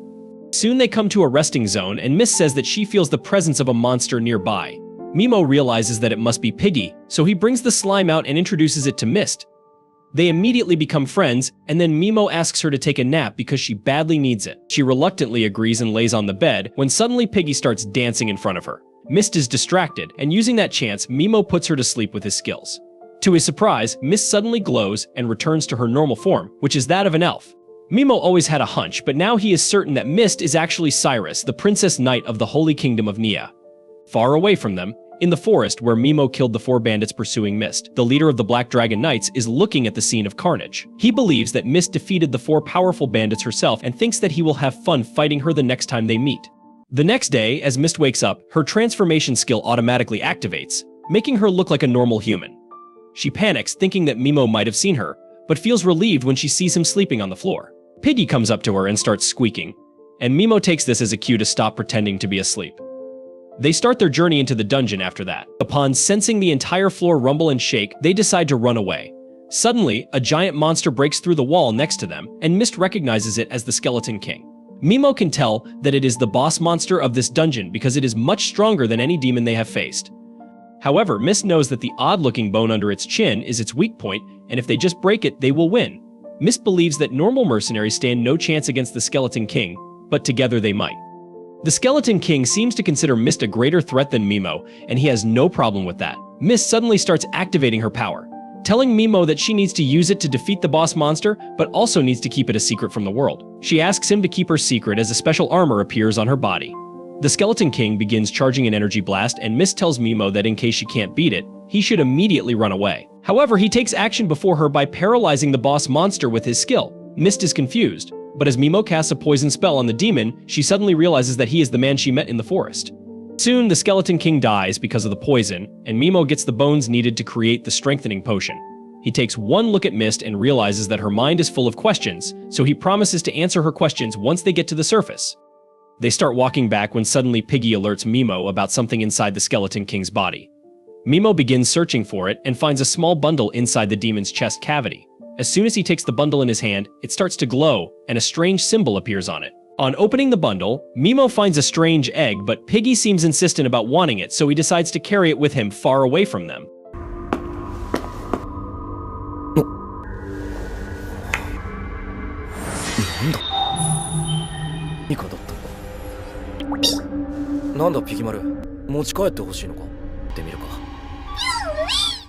Soon they come to a resting zone, and Mist says that she feels the presence of a monster nearby. Mimo realizes that it must be Piggy, so he brings the slime out and introduces it to Mist. They immediately become friends, and then Mimo asks her to take a nap because she badly needs it. She reluctantly agrees and lays on the bed, when suddenly Piggy starts dancing in front of her. Mist is distracted, and using that chance, Mimo puts her to sleep with his skills. To his surprise, Mist suddenly glows and returns to her normal form, which is that of an elf. Mimo always had a hunch, but now he is certain that Mist is actually Cyrus, the Princess Knight of the Holy Kingdom of Nia. Far away from them, in the forest where Mimo killed the 4 bandits pursuing Mist, the leader of the Black Dragon Knights is looking at the scene of carnage. He believes that Mist defeated the 4 powerful bandits herself and thinks that he will have fun fighting her the next time they meet. The next day, as Mist wakes up, her transformation skill automatically activates, making her look like a normal human. She panics, thinking that Mimo might have seen her, but feels relieved when she sees him sleeping on the floor. Piggy comes up to her and starts squeaking, and Mimo takes this as a cue to stop pretending to be asleep. They start their journey into the dungeon after that. Upon sensing the entire floor rumble and shake, they decide to run away. Suddenly, a giant monster breaks through the wall next to them, and Mist recognizes it as the Skeleton King. Mimo can tell that it is the boss monster of this dungeon because it is much stronger than any demon they have faced. However, Mist knows that the odd-looking bone under its chin is its weak point, and if they just break it, they will win. Mist believes that normal mercenaries stand no chance against the Skeleton King, but together they might. The Skeleton King seems to consider Mist a greater threat than Mimo, and he has no problem with that. Mist suddenly starts activating her power, telling Mimo that she needs to use it to defeat the boss monster, but also needs to keep it a secret from the world. She asks him to keep her secret as a special armor appears on her body. The Skeleton King begins charging an energy blast, and Mist tells Mimo that in case she can't beat it, he should immediately run away. However, he takes action before her by paralyzing the boss monster with his skill. Mist is confused, but as Mimo casts a poison spell on the demon, she suddenly realizes that he is the man she met in the forest. Soon, the Skeleton King dies because of the poison, and Mimo gets the bones needed to create the strengthening potion. He takes one look at Mist and realizes that her mind is full of questions, so he promises to answer her questions once they get to the surface. They start walking back when suddenly Piggy alerts Mimo about something inside the Skeleton King's body. Mimo begins searching for it and finds a small bundle inside the demon's chest cavity. As soon as he takes the bundle in his hand, it starts to glow, and a strange symbol appears on it. On opening the bundle, Mimo finds a strange egg, but Piggy seems insistent about wanting it, so he decides to carry it with him far away from them.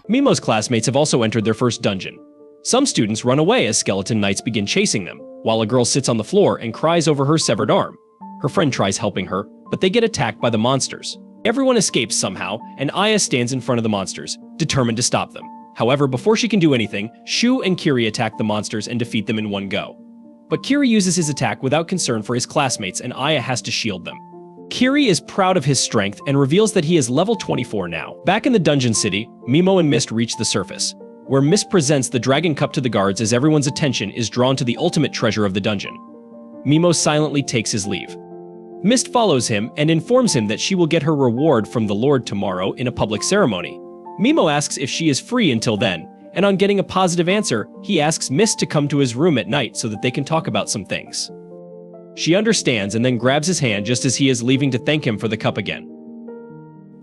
Mimo's classmates have also entered their first dungeon. Some students run away as skeleton knights begin chasing them, while a girl sits on the floor and cries over her severed arm. Her friend tries helping her, but they get attacked by the monsters. Everyone escapes somehow, and Aya stands in front of the monsters, determined to stop them. However, before she can do anything, Shu and Kiri attack the monsters and defeat them in one go. But Kiri uses his attack without concern for his classmates, and Aya has to shield them. Kiri is proud of his strength and reveals that he is level 24 now. Back in the dungeon city, Mimo and Mist reach the surface, where Mist presents the dragon cup to the guards as everyone's attention is drawn to the ultimate treasure of the dungeon. Mimo silently takes his leave. Mist follows him and informs him that she will get her reward from the Lord tomorrow in a public ceremony. Mimo asks if she is free until then, and on getting a positive answer, he asks Mist to come to his room at night so that they can talk about some things. She understands and then grabs his hand just as he is leaving to thank him for the cup again.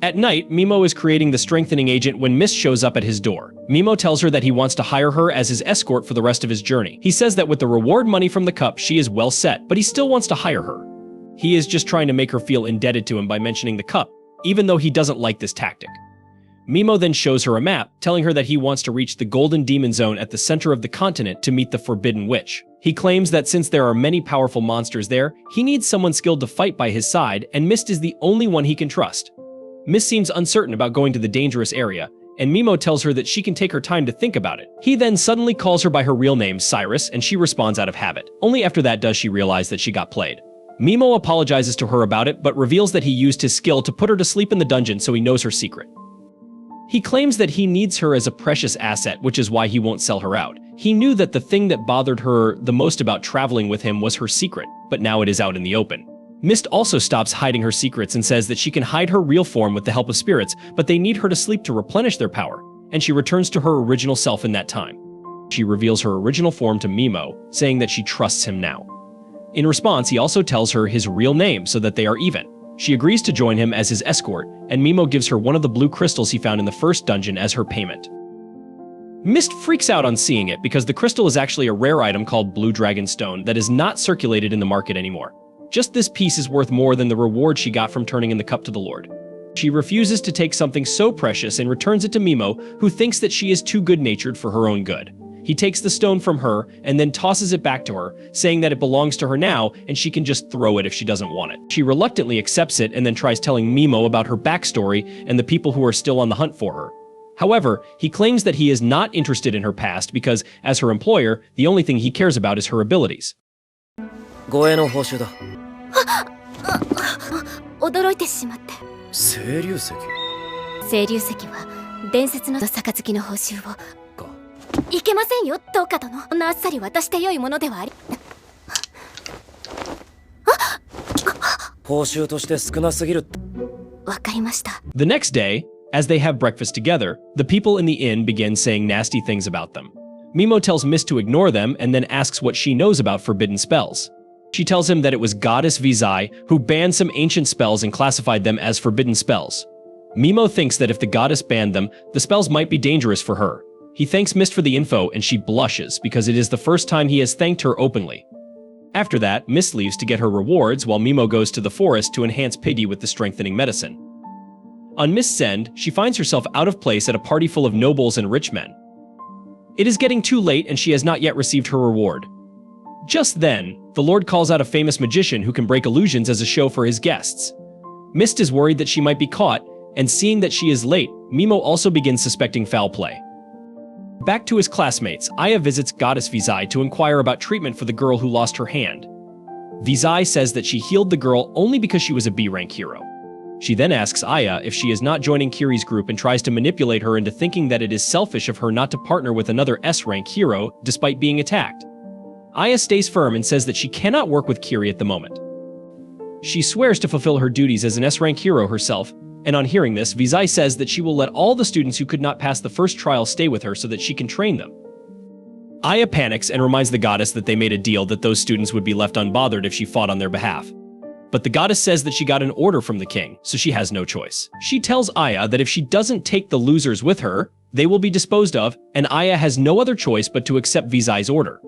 At night, Mimo is creating the strengthening agent when Mist shows up at his door. Mimo tells her that he wants to hire her as his escort for the rest of his journey. He says that with the reward money from the cup, she is well set, but he still wants to hire her. He is just trying to make her feel indebted to him by mentioning the cup, even though he doesn't like this tactic. Mimo then shows her a map, telling her that he wants to reach the Golden Demon Zone at the center of the continent to meet the Forbidden Witch. He claims that since there are many powerful monsters there, he needs someone skilled to fight by his side, and Mist is the only one he can trust. Mist seems uncertain about going to the dangerous area, and Mimo tells her that she can take her time to think about it. He then suddenly calls her by her real name, Cyrus, and she responds out of habit. Only after that does she realize that she got played. Mimo apologizes to her about it, but reveals that he used his skill to put her to sleep in the dungeon so he knows her secret. He claims that he needs her as a precious asset, which is why he won't sell her out. He knew that the thing that bothered her the most about traveling with him was her secret, but now it is out in the open. Mist also stops hiding her secrets and says that she can hide her real form with the help of spirits, but they need her to sleep to replenish their power, and she returns to her original self in that time. She reveals her original form to Mimo, saying that she trusts him now. In response, he also tells her his real name so that they are even. She agrees to join him as his escort, and Mimo gives her one of the blue crystals he found in the first dungeon as her payment. Mist freaks out on seeing it because the crystal is actually a rare item called Blue Dragon Stone that is not circulated in the market anymore. Just this piece is worth more than the reward she got from turning in the cup to the Lord. She refuses to take something so precious and returns it to Mimo, who thinks that she is too good-natured for her own good. He takes the stone from her and then tosses it back to her, saying that it belongs to her now and she can just throw it if she doesn't want it. She reluctantly accepts it and then tries telling Mimo about her backstory and the people who are still on the hunt for her. However, he claims that he is not interested in her past because, as her employer, the only thing he cares about is her abilities. 護衛の報酬だ。驚いてしまって。清流石清流石は伝説の杯の報酬を。か。いけませんよ、どうか殿。こんなあっさり渡してよいものではあり。報酬として少なすぎる。わかりました。The next day, as they have breakfast together, the people in the inn begin saying nasty things about them. Mimo tells Mist to ignore them and then asks what she knows about forbidden spells. She tells him that it was Goddess Vizai who banned some ancient spells and classified them as forbidden spells. Mimo thinks that if the goddess banned them, the spells might be dangerous for her. He thanks Mist for the info and she blushes because it is the first time he has thanked her openly. After that, Mist leaves to get her rewards while Mimo goes to the forest to enhance Piggy with the strengthening medicine. On Mist's end, she finds herself out of place at a party full of nobles and rich men. It is getting too late and she has not yet received her reward. Just then, the Lord calls out a famous magician who can break illusions as a show for his guests. Mist is worried that she might be caught, and seeing that she is late, Mimo also begins suspecting foul play. Back to his classmates, Aya visits Goddess Vizai to inquire about treatment for the girl who lost her hand. Vizai says that she healed the girl only because she was a B-rank hero. She then asks Aya if she is not joining Kiri's group and tries to manipulate her into thinking that it is selfish of her not to partner with another S-rank hero despite being attacked. Aya stays firm and says that she cannot work with Kiri at the moment. She swears to fulfill her duties as an S-rank hero herself, and on hearing this, Vizai says that she will let all the students who could not pass the first trial stay with her so that she can train them. Aya panics and reminds the goddess that they made a deal that those students would be left unbothered if she fought on their behalf. But the goddess says that she got an order from the king, so she has no choice. She tells Aya that if she doesn't take the losers with her, they will be disposed of, and Aya has no other choice but to accept Vizai's order.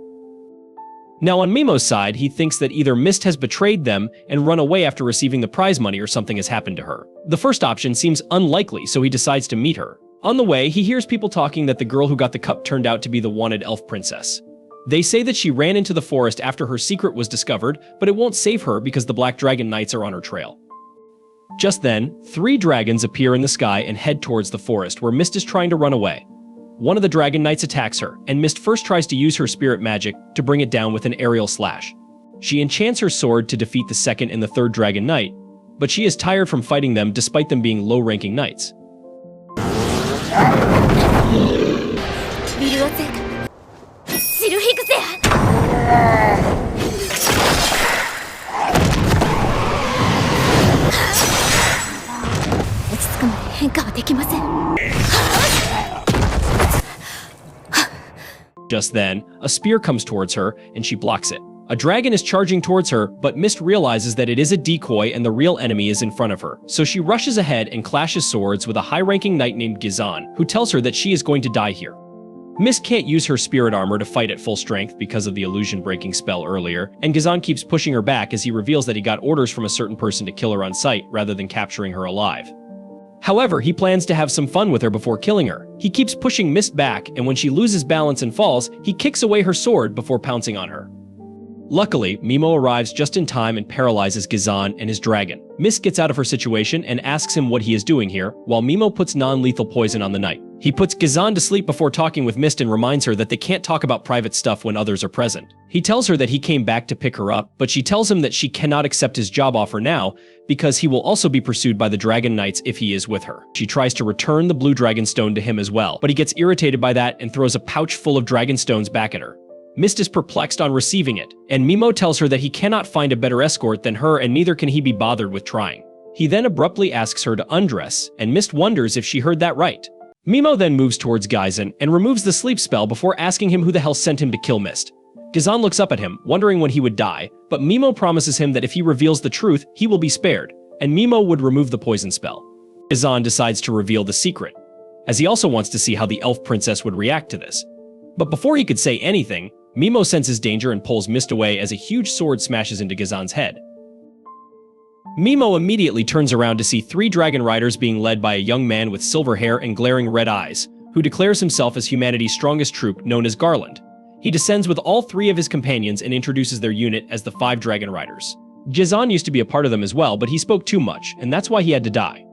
Now on Mimo's side, he thinks that either Mist has betrayed them and run away after receiving the prize money or something has happened to her. The first option seems unlikely, so he decides to meet her. On the way, he hears people talking that the girl who got the cup turned out to be the wanted elf princess. They say that she ran into the forest after her secret was discovered, but it won't save her because the Black Dragon Knights are on her trail. Just then, 3 dragons appear in the sky and head towards the forest where Mist is trying to run away. One of the Dragon Knights attacks her, and Mist first tries to use her spirit magic to bring it down with an aerial slash. She enchants her sword to defeat the 2nd and the 3rd Dragon Knight, but she is tired from fighting them despite them being low-ranking knights. Just then, a spear comes towards her, and she blocks it. A dragon is charging towards her, but Mist realizes that it is a decoy and the real enemy is in front of her. So she rushes ahead and clashes swords with a high-ranking knight named Gizan, who tells her that she is going to die here. Mist can't use her spirit armor to fight at full strength because of the illusion-breaking spell earlier, and Gizan keeps pushing her back as he reveals that he got orders from a certain person to kill her on sight rather than capturing her alive. However, he plans to have some fun with her before killing her. He keeps pushing Mist back, and when she loses balance and falls, he kicks away her sword before pouncing on her. Luckily, Mimo arrives just in time and paralyzes Gizan and his dragon. Mist gets out of her situation and asks him what he is doing here, while Mimo puts non-lethal poison on the knight. He puts Gazan to sleep before talking with Mist and reminds her that they can't talk about private stuff when others are present. He tells her that he came back to pick her up, but she tells him that she cannot accept his job offer now because he will also be pursued by the Dragon Knights if he is with her. She tries to return the blue dragon stone to him as well, but he gets irritated by that and throws a pouch full of dragon stones back at her. Mist is perplexed on receiving it, and Mimo tells her that he cannot find a better escort than her and neither can he be bothered with trying. He then abruptly asks her to undress, and Mist wonders if she heard that right. Mimo then moves towards Gaizen and removes the sleep spell before asking him who the hell sent him to kill Mist. Gazan looks up at him, wondering when he would die, but Mimo promises him that if he reveals the truth, he will be spared, and Mimo would remove the poison spell. Gazan decides to reveal the secret, as he also wants to see how the elf princess would react to this. But before he could say anything, Mimo senses danger and pulls Mist away as a huge sword smashes into Gazan's head. Mimo immediately turns around to see 3 dragon riders being led by a young man with silver hair and glaring red eyes, who declares himself as humanity's strongest troop known as Garland. He descends with all 3 of his companions and introduces their unit as the 5 dragon riders. Gazan used to be a part of them as well, but he spoke too much, and that's why he had to die.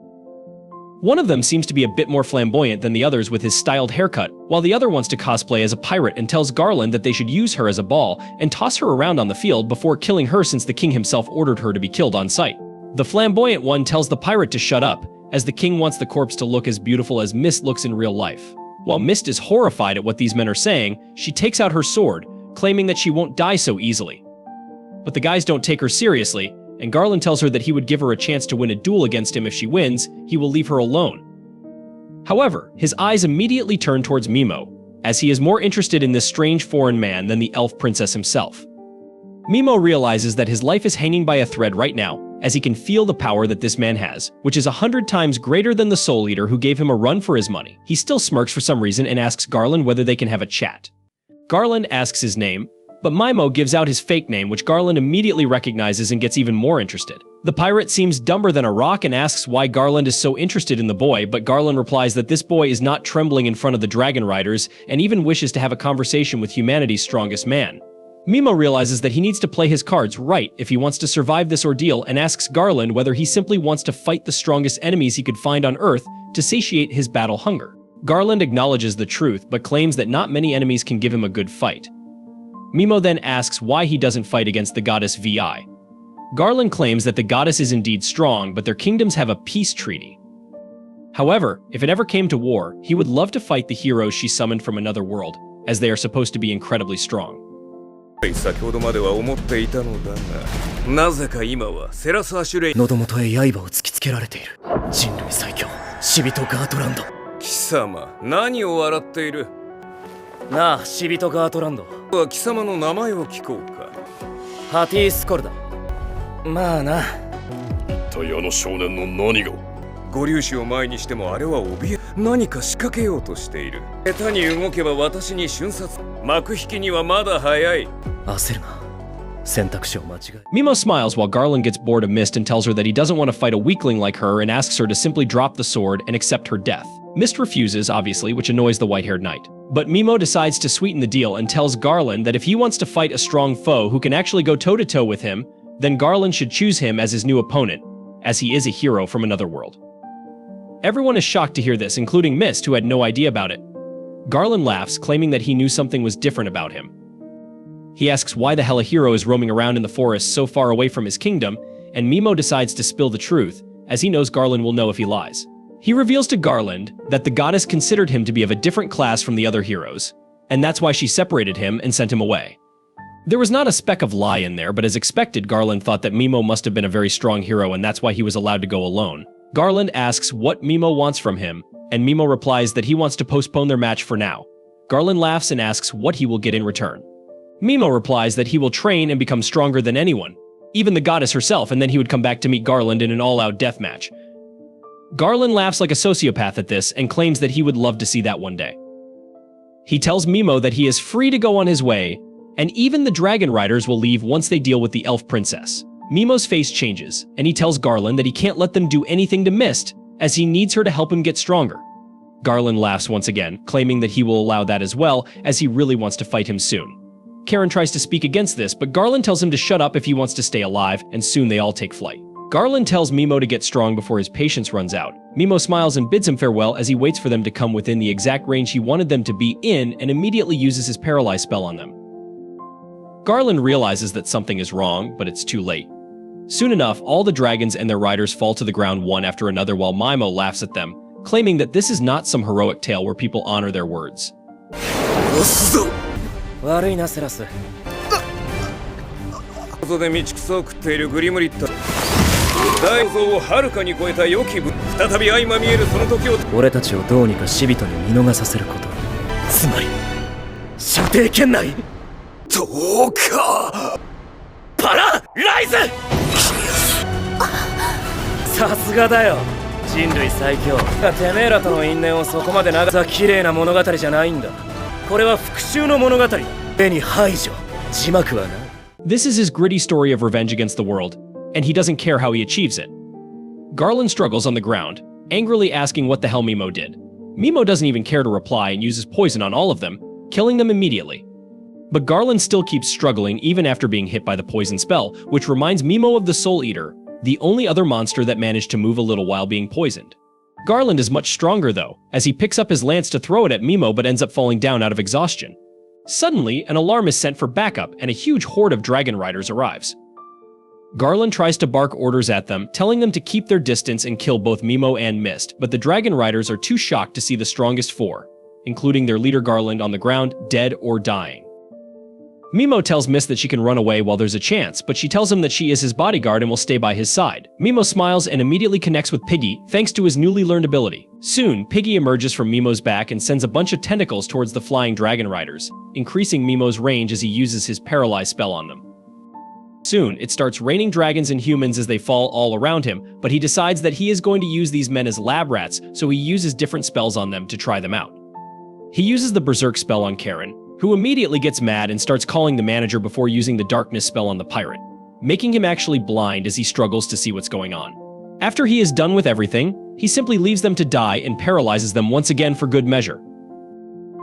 One of them seems to be a bit more flamboyant than the others with his styled haircut, while the other wants to cosplay as a pirate and tells Garland that they should use her as a ball and toss her around on the field before killing her since the king himself ordered her to be killed on sight. The flamboyant one tells the pirate to shut up, as the king wants the corpse to look as beautiful as Mist looks in real life. While Mist is horrified at what these men are saying, she takes out her sword, claiming that she won't die so easily. But the guys don't take her seriously, and Garland tells her that he would give her a chance to win a duel against him if she wins, he will leave her alone. However, his eyes immediately turn towards Mimo, as he is more interested in this strange foreign man than the elf princess himself. Mimo realizes that his life is hanging by a thread right now, as he can feel the power that this man has, which is 100 times greater than the Soul Eater who gave him a run for his money. He still smirks for some reason and asks Garland whether they can have a chat. Garland asks his name, but Mimo gives out his fake name, which Garland immediately recognizes and gets even more interested. The pirate seems dumber than a rock and asks why Garland is so interested in the boy, but Garland replies that this boy is not trembling in front of the dragon riders and even wishes to have a conversation with humanity's strongest man. Mimo realizes that he needs to play his cards right if he wants to survive this ordeal and asks Garland whether he simply wants to fight the strongest enemies he could find on Earth to satiate his battle hunger. Garland acknowledges the truth but claims that not many enemies can give him a good fight. Mimo then asks why he doesn't fight against the goddess Vi. Garland claims that the goddess is indeed strong, but their kingdoms have a peace treaty. However, if it ever came to war, he would love to fight the heroes she summoned from another world, as they are supposed to be incredibly strong. 先ほどまでは思っていたのだが、なぜか今はセラサーシュレイ喉元へ刃を突きつけられている人類最強死人ガートランド。貴様、何を笑っている？なあ、死人ガートランドは貴様の名前を聞こうか。ハティスコルだ。まあな。一体あの少年の何が？ご粒子を前にしてもあれは怯え、何か仕掛けようとしている。下手に動けば私に瞬殺。幕引きにはまだ早い。焦るな。選択肢を間違え。Mimo smiles while Garland gets bored of Mist and tells her that he doesn't want to fight a weakling like her and asks her to simply drop the sword and accept her death. Mist refuses, obviously, which annoys the white-haired knight. But Mimo decides to sweeten the deal and tells Garland that if he wants to fight a strong foe who can actually go toe-to-toe with him, then Garland should choose him as his new opponent, as he is a hero from another world. Everyone is shocked to hear this, including Mist, who had no idea about it. Garland laughs, claiming that he knew something was different about him. He asks why the hell a hero is roaming around in the forest so far away from his kingdom, and Mimo decides to spill the truth, as he knows Garland will know if he lies. He reveals to Garland that the goddess considered him to be of a different class from the other heroes, and that's why she separated him and sent him away. There was not a speck of lie in there, but as expected, Garland thought that Mimo must have been a very strong hero and that's why he was allowed to go alone. Garland asks what Mimo wants from him, and Mimo replies that he wants to postpone their match for now. Garland laughs and asks what he will get in return. Mimo replies that he will train and become stronger than anyone, even the goddess herself, and then he would come back to meet Garland in an all-out death match. Garland laughs like a sociopath at this and claims that he would love to see that one day. He tells Mimo that he is free to go on his way, and even the dragon riders will leave once they deal with the elf princess. Mimo's face changes, and he tells Garland that he can't let them do anything to Mist, as he needs her to help him get stronger. Garland laughs once again, claiming that he will allow that as well, as he really wants to fight him soon. Karen tries to speak against this, but Garland tells him to shut up if he wants to stay alive, and soon they all take flight. Garland tells Mimo to get strong before his patience runs out. Mimo smiles and bids him farewell as he waits for them to come within the exact range he wanted them to be in and immediately uses his paralyze spell on them. Garland realizes that something is wrong, but it's too late. Soon enough, all the dragons and their riders fall to the ground one after another while Mimo laughs at them, claiming that this is not some heroic tale where people honor their words. 悪いなセラス。外で道草を食っているグリムリット。大像をはるかに超えた良き部。再び相まみえるその時を。俺たちをどうにか死人に見逃させること。つまり射程圏内。どうか。パラライズ。さすがだよ。人類最強。てめえらとの因縁をそこまで長さ綺麗な物語じゃないんだ。これは復讐の物語だ。手に排除。字幕はな。This is his gritty story of revenge against the world, and he doesn't care how he achieves it. Garland struggles on the ground, angrily asking what the hell Mimo did. Mimo doesn't even care to reply and uses poison on all of them, killing them immediately. But Garland still keeps struggling even after being hit by the poison spell, which reminds Mimo of the Soul Eater, the only other monster that managed to move a little while being poisoned. Garland is much stronger though, as he picks up his lance to throw it at Mimo but ends up falling down out of exhaustion. Suddenly, an alarm is sent for backup and a huge horde of dragon riders arrives. Garland tries to bark orders at them, telling them to keep their distance and kill both Mimo and Mist, but the dragon riders are too shocked to see the strongest four, including their leader Garland on the ground, dead or dying. Mimo tells Mist that she can run away while there's a chance, but she tells him that she is his bodyguard and will stay by his side. Mimo smiles and immediately connects with Piggy, thanks to his newly learned ability. Soon, Piggy emerges from Mimo's back and sends a bunch of tentacles towards the flying dragon riders, increasing Mimo's range as he uses his paralyze spell on them. Soon, it starts raining dragons and humans as they fall all around him, but he decides that he is going to use these men as lab rats, so he uses different spells on them to try them out. He uses the Berserk spell on Karen, who immediately gets mad and starts calling the manager before using the darkness spell on the pirate, making him actually blind as he struggles to see what's going on. After he is done with everything, he simply leaves them to die and paralyzes them once again for good measure.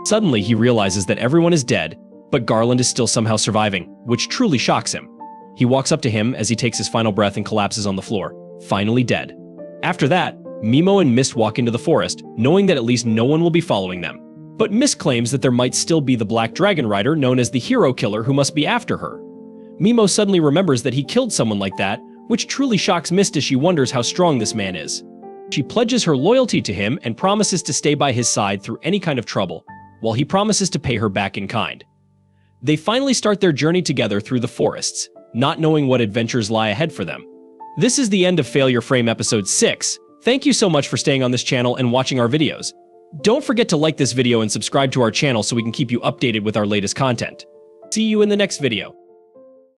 Suddenly, he realizes that everyone is dead, but Garland is still somehow surviving, which truly shocks him. He walks up to him as he takes his final breath and collapses on the floor, finally dead. After that, Mimo and Mist walk into the forest, knowing that at least no one will be following them. But Mist claims that there might still be the Black Dragon Rider known as the Hero Killer who must be after her. Mimo suddenly remembers that he killed someone like that, which truly shocks Mist as she wonders how strong this man is. She pledges her loyalty to him and promises to stay by his side through any kind of trouble, while he promises to pay her back in kind. They finally start their journey together through the forests, not knowing what adventures lie ahead for them. This is the end of Failure Frame Episode 6. Thank you so much for staying on this channel and watching our videos. Don't forget to like this video and subscribe to our channel so we can keep you updated with our latest content. See you in the next video.